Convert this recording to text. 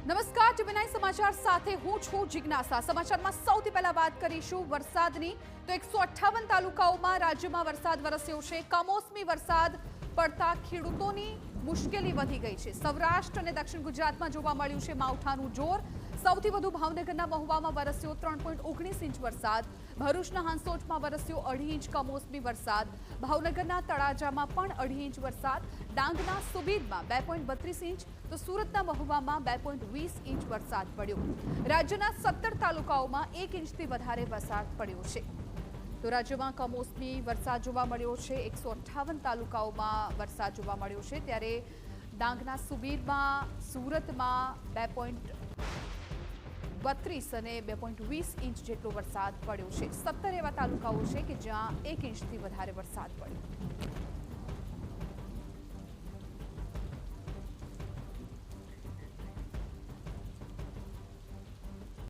નમસ્કાર ટીવી9 સમાચાર સાથે હું છું જિજ્ઞાસા। સમાચારમાં સૌથી પહેલા વાત કરીશું વરસાદની। તો 158 તાલુકાઓમાં રાજ્યમાં વરસાદ વરસ્યો છે। કમોસમી વરસાદ પડતા ખેડૂતોની મુશ્કેલી વધી ગઈ છે। સૌરાષ્ટ્ર અને દક્ષિણ ગુજરાતમાં જોવા મળ્યું છે માવઠાનું જોર। સૌથી વધુ ભાવનગરના મહુવામાં વરસ્યો 3.19 ઇંચ વરસાદ। ભરૂચના હાંસોટમાં વરસ્યો 2.5 ઇંચ કમોસમી વરસાદ। ભાવનગરના તળાજામાં પણ 2.5 ઇંચ વરસાદ। ડાંગના સુબીરમાં 2.32 ઇંચ તો સુરતના મહુવામાં 2.20 ઇંચ વરસાદ પડ્યો। રાજ્યના 17 તાલુકાઓમાં 1 ઇંચથી વધારે વરસાદ પડ્યો છે। તો રાજ્યમાં કમોસમી વરસાદ જોવા મળ્યો છે। 158 તાલુકાઓમાં વરસાદ જોવા મળ્યો છે, ત્યારે ડાંગના સુબીરમાં, સુરતમાં 2.32 અને 2.20 ઇંચ જેટલો વરસાદ પડ્યો છે। 17 એવા તાલુકાઓ છે કે જ્યાં 1 ઇંચથી વધારે વરસાદ પડ્યો।